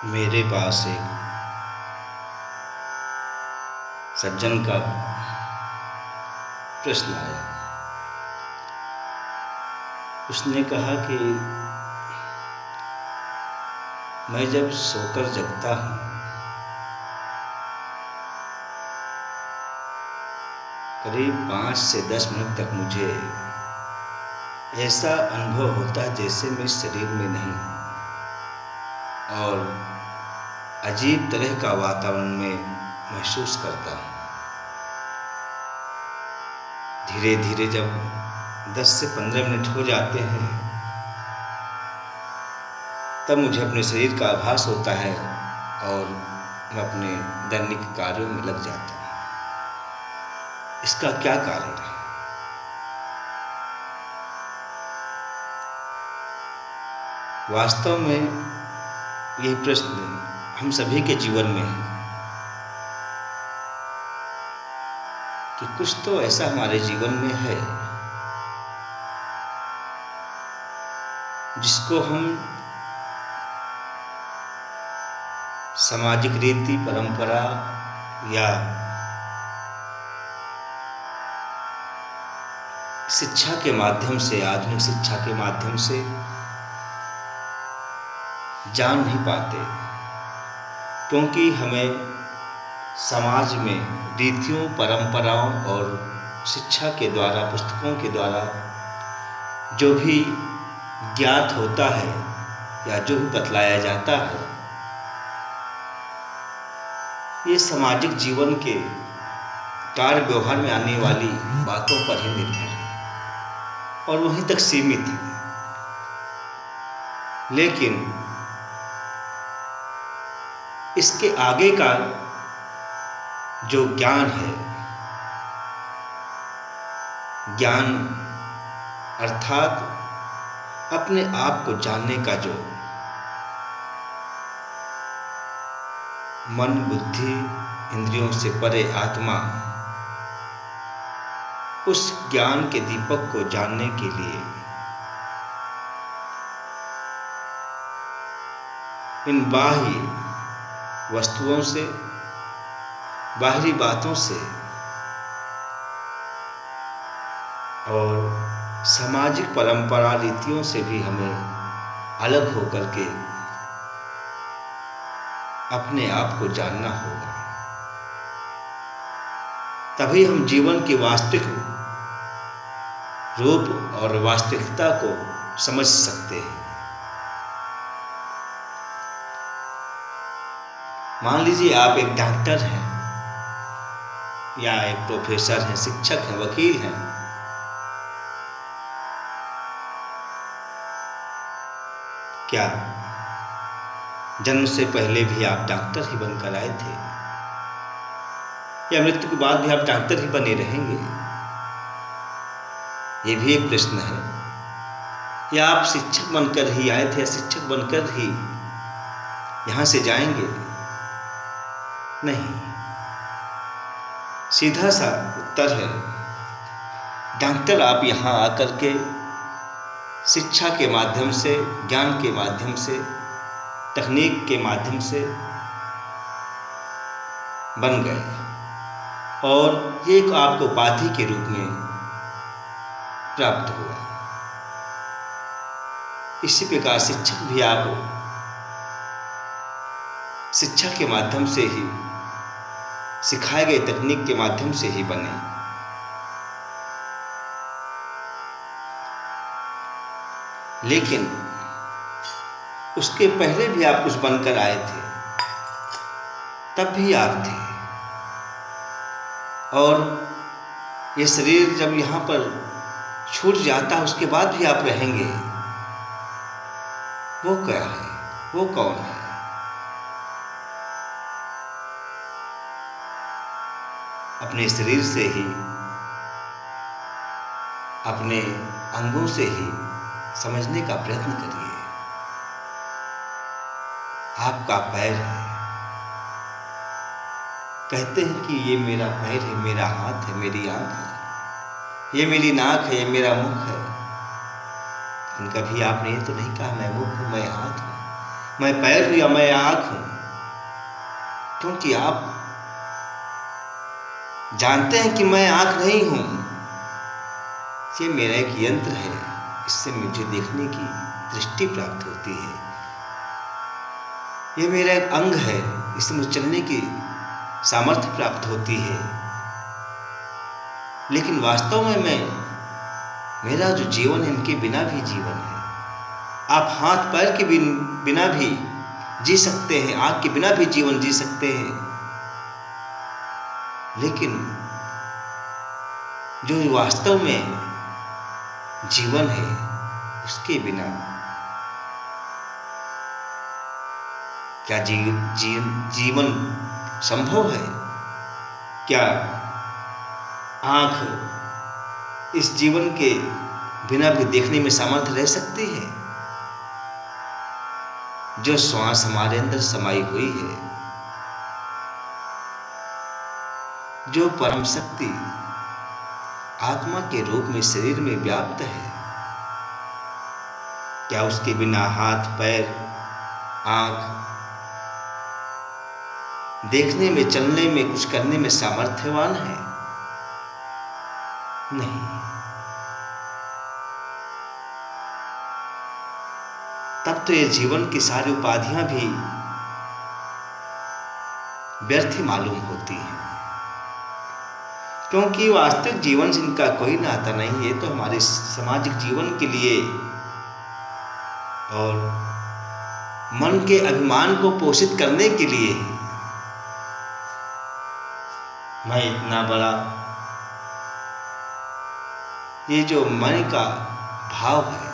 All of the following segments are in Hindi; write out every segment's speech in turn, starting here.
मेरे पास एक सज्जन का प्रश्न आया। उसने कहा कि मैं जब सोकर जगता हूँ, करीब 5 से 10 मिनट तक मुझे ऐसा अनुभव होता है जैसे मैं शरीर में नहीं हूँ और अजीब तरह का वातावरण में महसूस करता हूँ। धीरे धीरे जब 10 से 15 मिनट हो जाते हैं तब मुझे अपने शरीर का आभास होता है और मैं अपने दैनिक कार्यों में लग जाता हूँ। इसका क्या कारण है? वास्तव में यह प्रश्न हम सभी के जीवन में है कि कुछ तो ऐसा हमारे जीवन में है जिसको हम सामाजिक रीति परंपरा या शिक्षा के माध्यम से, आधुनिक शिक्षा के माध्यम से जान नहीं पाते, क्योंकि हमें समाज में रीतियों, परंपराओं और शिक्षा के द्वारा, पुस्तकों के द्वारा जो भी ज्ञात होता है या जो भी बतलाया जाता है, ये सामाजिक जीवन के कार्य व्यवहार में आने वाली बातों पर ही निर्भर है और वहीं तक सीमित है। लेकिन इसके आगे का जो ज्ञान है, ज्ञान अर्थात अपने आप को जानने का जो मन, बुद्धि, इंद्रियों से परे आत्मा, उस ज्ञान के दीपक को जानने के लिए इन बाह्य वस्तुओं से, बाहरी बातों से और सामाजिक परंपरा रीतियों से भी हमें अलग होकर के अपने आप को जानना होगा। तभी हम जीवन के वास्तविक रूप और वास्तविकता को समझ सकते हैं। मान लीजिए आप एक डॉक्टर हैं या एक प्रोफेसर हैं, शिक्षक हैं, वकील हैं। क्या जन्म से पहले भी आप डॉक्टर ही बनकर आए थे या मृत्यु के बाद भी आप डॉक्टर ही बने रहेंगे? ये भी एक प्रश्न है। या आप शिक्षक बनकर ही आए थे या शिक्षक बनकर ही यहां से जाएंगे? नहीं, सीधा सा उत्तर है, डॉक्टर आप यहां आकर के शिक्षा के माध्यम से, ज्ञान के माध्यम से, तकनीक के माध्यम से बन गए और ये एक आपको उपाधि के रूप में प्राप्त हुआ। इसी प्रकार शिक्षक भी आप शिक्षा के माध्यम से ही, सिखाए गए तकनीक के माध्यम से ही बने। लेकिन उसके पहले भी आप कुछ बनकर आए थे, तब भी आप थे और ये शरीर जब यहाँ पर छूट जाता है उसके बाद भी आप रहेंगे। वो क्या है? वो कौन है? अपने शरीर से ही, अपने अंगों से ही समझने का प्रयत्न करिए। आपका पैर है, कहते हैं कि ये मेरा पैर है, मेरा हाथ है, मेरी आंख है, ये मेरी नाक है, ये मेरा मुख है। लेकिन कभी आपने ये तो नहीं कहा मैं मुख हूं, मैं हाथ हूं, मैं पैर हूं या मैं आंख हूं, क्योंकि आप जानते हैं कि मैं आंख नहीं हूं। ये मेरा एक यंत्र है, इससे मुझे देखने की दृष्टि प्राप्त होती है। ये मेरा एक अंग है, इससे मुझे चलने की सामर्थ्य प्राप्त होती है। लेकिन वास्तव में मेरा जो जीवन है, इनके बिना भी जीवन है। आप हाथ पैर के बिना भी जी सकते हैं, आंख के बिना भी जीवन जी सकते हैं, लेकिन जो वास्तव में जीवन है, उसके बिना क्या जीवन संभव है? क्या आंख इस जीवन के बिना भी देखने में समर्थ रह सकती है? जो श्वास हमारे अंदर समाई हुई है, जो परम शक्ति आत्मा के रूप में शरीर में व्याप्त है, क्या उसके बिना हाथ पैर आंख देखने में, चलने में, कुछ करने में सामर्थ्यवान है? नहीं। तब तो ये जीवन की सारी उपाधियां भी व्यर्थ मालूम होती हैं, क्योंकि वास्तविक जीवन से इनका कोई नाता नहीं है। तो हमारे सामाजिक जीवन के लिए और मन के अभिमान को पोषित करने के लिए मैं इतना बड़ा, ये जो मन का भाव है,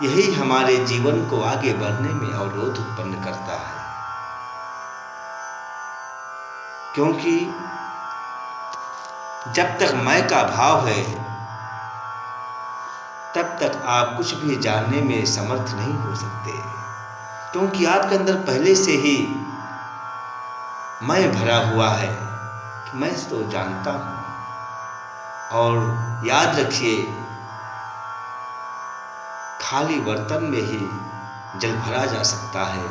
यही हमारे जीवन को आगे बढ़ने में अवरोध उत्पन्न करता है। क्योंकि जब तक मैं का भाव है, तब तक आप कुछ भी जानने में समर्थ नहीं हो सकते, क्योंकि आपके अंदर पहले से ही मैं भरा हुआ है कि मैं तो जानता हूं। और याद रखिए, खाली बर्तन में ही जल भरा जा सकता है।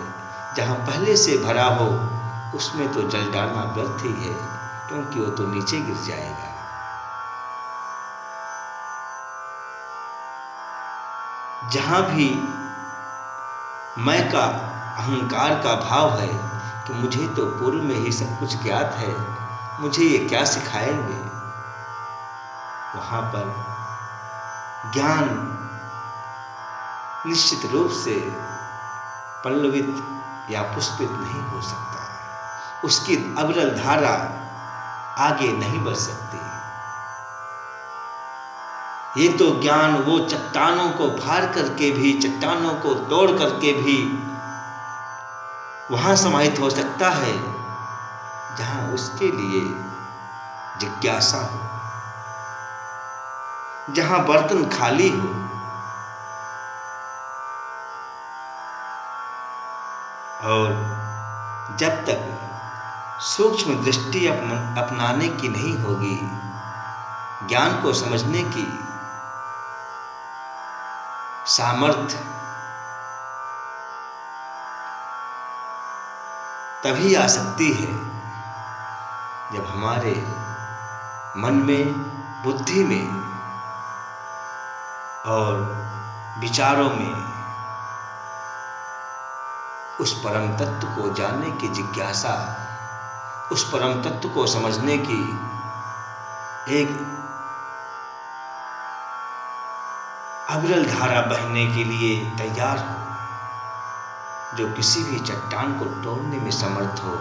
जहां पहले से भरा हो, उसमें तो जल डालना व्यर्थ ही है, क्योंकि वो तो नीचे गिर जाएगा। जहां भी मैं का अहंकार का भाव है कि मुझे तो पूर्व में ही सब कुछ ज्ञात है, मुझे ये क्या सिखाएंगे, वहां पर ज्ञान निश्चित रूप से पल्लवित या पुष्पित नहीं हो सकता। उसकी अविरल धारा आगे नहीं बढ़ सकती। ये तो ज्ञान वो चट्टानों को फाड़ करके भी, चट्टानों को तोड़ करके भी वहां समाहित हो सकता है जहां उसके लिए जिज्ञासा हो, जहां बर्तन खाली हो। और जब तक सूक्ष्म दृष्टि अपनाने की नहीं होगी, ज्ञान को समझने की सामर्थ्य तभी आ सकती है जब हमारे मन में, बुद्धि में और विचारों में उस परम तत्व को जानने की जिज्ञासा, उस परम तत्व को समझने की एक अविरल धारा बहने के लिए तैयार हो, जो किसी भी चट्टान को तोड़ने में समर्थ हो,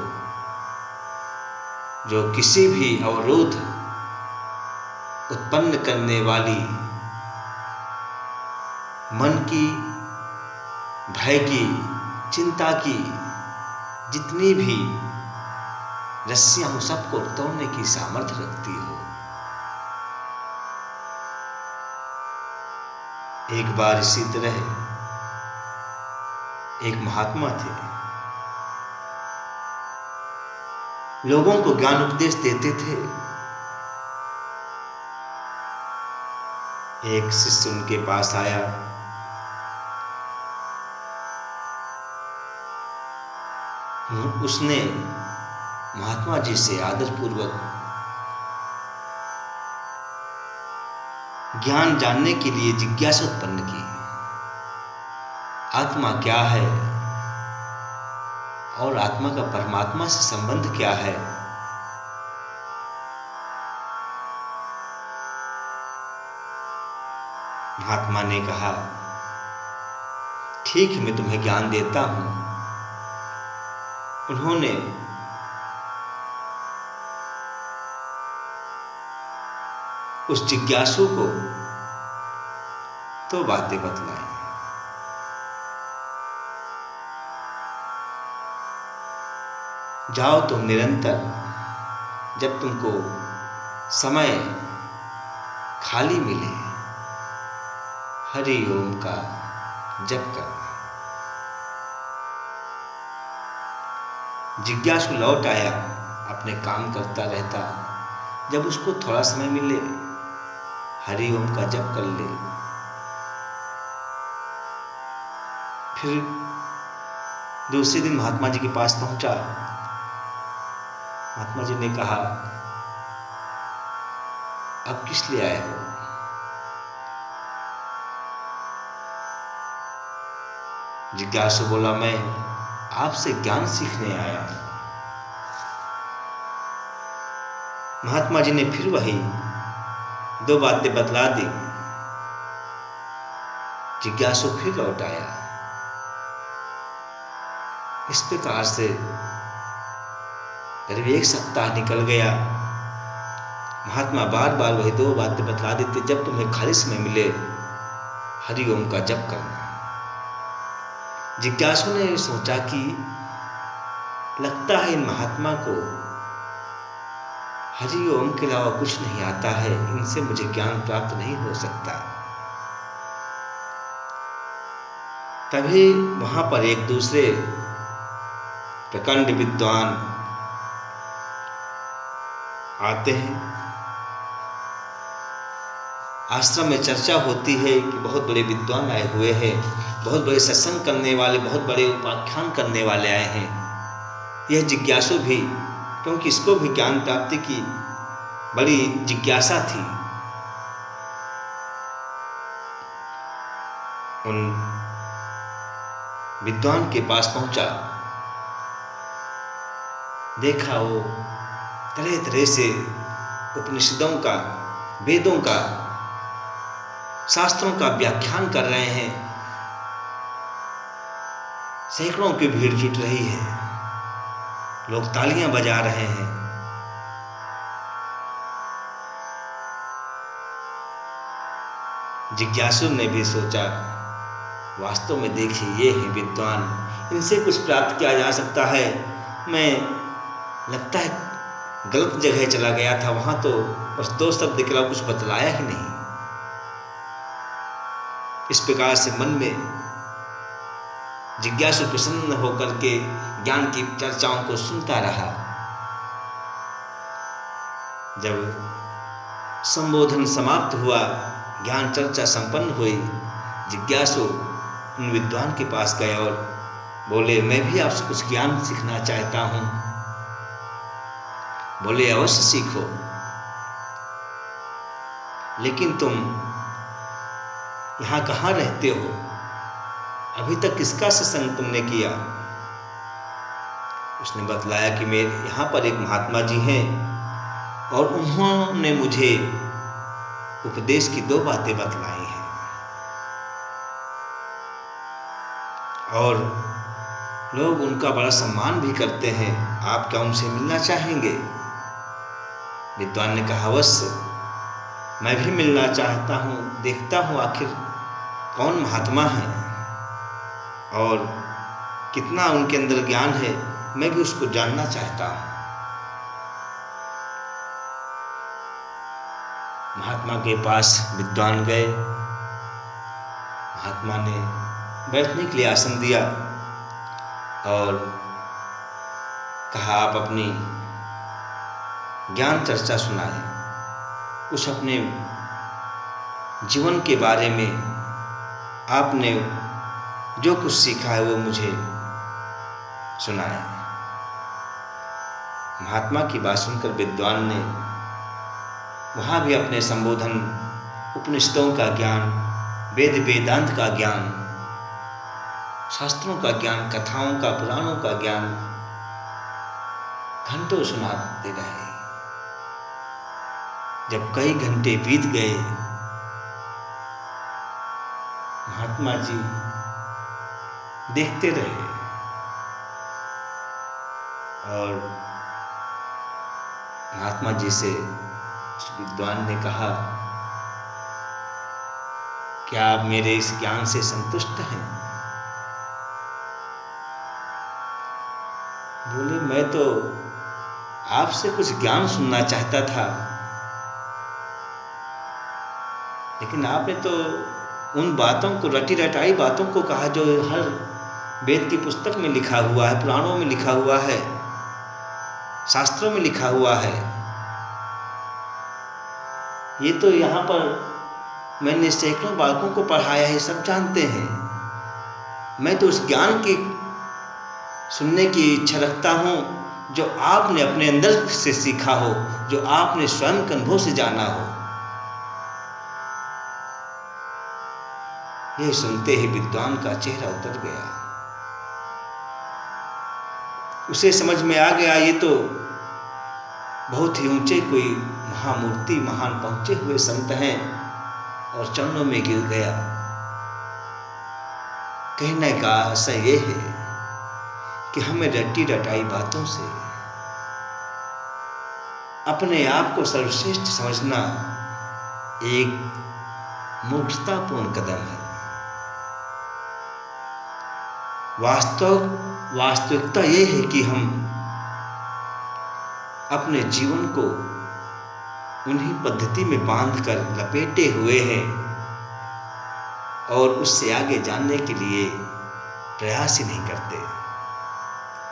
जो किसी भी अवरोध उत्पन्न करने वाली मन की, भय की, चिंता की जितनी भी रस्सियां हो, सबको तोड़ने की सामर्थ्य रखती हो। एक बार इसी तरह एक महात्मा थे, लोगों को ज्ञान उपदेश देते थे। एक शिष्य उनके पास आया उसने महात्मा जी से आदरपूर्वक ज्ञान जानने के लिए जिज्ञासा उत्पन्न की। आत्मा क्या है और आत्मा का परमात्मा से संबंध क्या है? महात्मा ने कहा, ठीक है, मैं तुम्हें ज्ञान देता हूं। उन्होंने उस जिज्ञासु को तो बातें बतलाई। जाओ तुम निरंतर, जब तुमको समय खाली मिले, हरि ओम का जप करना। जिज्ञासु लौट आया, अपने काम करता रहता। जब उसको थोड़ा समय मिले, हरि ओम का जप कर ले। फिर दूसरे दिन महात्मा जी के पास पहुंचा। महात्मा जी ने कहा, अब किस लिए आए हो? जिज्ञासु बोला, मैं आपसे ज्ञान सीखने आया हूं। महात्मा जी ने फिर वही दो बातें बतला दी। जिज्ञासु फिर लौट आया। इस प्रकार से करीब एक सप्ताह निकल गया। महात्मा बार बार वही दो बातें बतला देते, जब तुम्हें खाली समय मिले, हरि ओम का जप करना। जिज्ञासु ने सोचा कि लगता है इन महात्मा को हरि ओम के अलावा कुछ नहीं आता है, इनसे मुझे ज्ञान प्राप्त नहीं हो सकता। तभी वहां पर एक दूसरे प्रकांड विद्वान आते हैं। आश्रम में चर्चा होती है कि बहुत बड़े विद्वान आए हुए हैं, बहुत बड़े सत्संग करने वाले, बहुत बड़े उपाख्यान करने वाले आए हैं। यह जिज्ञासु भी, क्योंकि इसको भी ज्ञान प्राप्ति की बड़ी जिज्ञासा थी, उन विद्वान के पास पहुंचा। देखा वो तरह तरह से उपनिषदों का, वेदों का, शास्त्रों का व्याख्यान कर रहे हैं। सैकड़ों की भीड़ जुट रही है, लोग तालियां बजा रहे हैं। जिज्ञासु ने भी सोचा, वास्तव में देखिए ये है विद्वान, इनसे कुछ प्राप्त किया जा सकता है। मैं लगता है गलत जगह चला गया था, वहां तो बस दो शब्द के अलावा कुछ बतलाया ही नहीं। इस प्रकार से मन में जिज्ञासु प्रसन्न होकर के ज्ञान की चर्चाओं को सुनता रहा। जब संबोधन समाप्त हुआ, ज्ञान चर्चा संपन्न हुई, जिज्ञासु उन विद्वान के पास गए और बोले, मैं भी आपसे कुछ ज्ञान सीखना चाहता हूं। बोले, अवश्य सीखो, लेकिन तुम यहां कहां रहते हो? अभी तक किसका सत्संग तुमने किया? उसने बतलाया कि मेरे यहाँ पर एक महात्मा जी हैं और उन्होंने मुझे उपदेश की दो बातें बतलाई हैं और लोग उनका बड़ा सम्मान भी करते हैं। आप क्या उनसे मिलना चाहेंगे? विद्वान ने कहा, अवश्य, मैं भी मिलना चाहता हूँ, देखता हूँ आखिर कौन महात्मा है और कितना उनके अंदर ज्ञान है, मैं भी उसको जानना चाहता हूँ। महात्मा के पास विद्वान गए। महात्मा ने बैठने के लिए आसन दिया और कहा, आप अपनी ज्ञान चर्चा सुनाएं, कुछ अपने जीवन के बारे में आपने जो कुछ सीखा है वो मुझे सुनाएं। महात्मा की बात सुनकर विद्वान ने वहाँ भी अपने संबोधन, उपनिषदों का ज्ञान, वेद वेदांत का ज्ञान, शास्त्रों का ज्ञान, कथाओं का, पुराणों का ज्ञान घंटों सुनाते रहे। जब कई घंटे बीत गए, महात्मा जी देखते रहे और महात्मा जी से उस विद्वान ने कहा, क्या आप मेरे इस ज्ञान से संतुष्ट हैं? बोले, मैं तो आपसे कुछ ज्ञान सुनना चाहता था, लेकिन आपने तो उन बातों को, रटी रटाई बातों को कहा जो हर वेद की पुस्तक में लिखा हुआ है, पुराणों में लिखा हुआ है, शास्त्रों में लिखा हुआ है। ये तो यहाँ पर मैंने सैकड़ों बालकों को पढ़ाया है, सब जानते हैं। मैं तो उस ज्ञान की सुनने की इच्छा रखता हूँ जो आपने अपने अंदर से सीखा हो, जो आपने स्वयं के अनुभव से जाना हो। यह सुनते ही विद्वान का चेहरा उतर गया। उसे समझ में आ गया, ये तो बहुत ही ऊंचे कोई महामूर्ति, महान पहुंचे हुए संत हैं, और चरणों में गिर गया। कहने का आशा ये है कि हमें रटी रटाई बातों से अपने आप को सर्वश्रेष्ठ समझना एक मूर्खतापूर्ण कदम है। वास्तविकता ये है कि हम अपने जीवन को उन्हीं पद्धति में बांधकर लपेटे हुए हैं और उससे आगे जानने के लिए प्रयास ही नहीं करते,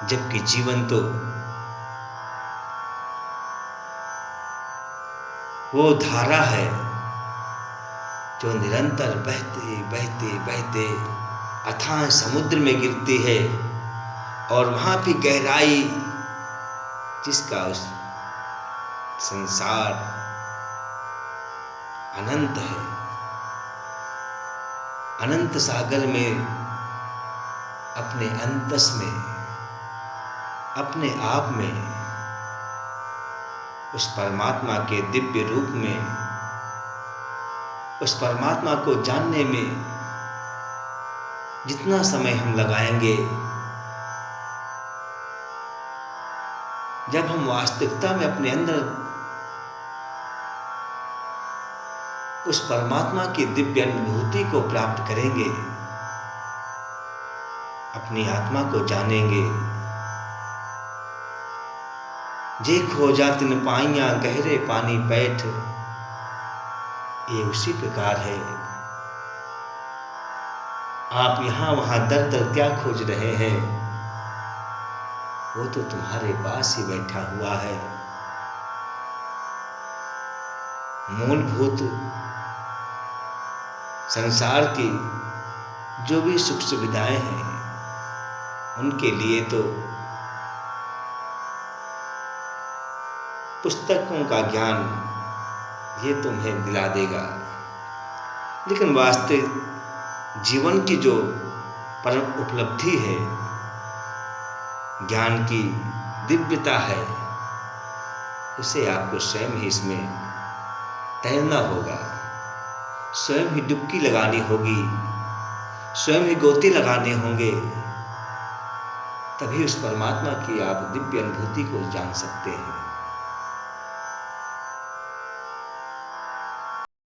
जबकि जीवन तो वो धारा है जो निरंतर बहते बहते बहते अथाह समुद्र में गिरती है, और वहाँ भी गहराई जिसका उस संसार अनंत है। अनंत सागर में अपने अंतस में, अपने आप में, उस परमात्मा के दिव्य रूप में, उस परमात्मा को जानने में जितना समय हम लगाएंगे, जब हम वास्तविकता में अपने अंदर उस परमात्मा की दिव्य अनुभूति को प्राप्त करेंगे, अपनी आत्मा को जानेंगे। जे खो जातिन पाइयां गहरे पानी पैठ, ये उसी प्रकार है। आप यहाँ वहाँ दर दर क्या खोज रहे हैं, वो तो तुम्हारे पास ही बैठा हुआ है। मूलभूत संसार की जो भी सुख सुविधाएं हैं, उनके लिए तो पुस्तकों का ज्ञान ये तुम्हें दिला देगा, लेकिन वास्तविक जीवन की जो परम उपलब्धि है, ज्ञान की दिव्यता है, उसे आपको स्वयं ही इसमें तैरना होगा, स्वयं ही डुबकी लगानी होगी, स्वयं ही गोते लगाने होंगे, तभी उस परमात्मा की आप दिव्य अनुभूति को जान सकते हैं।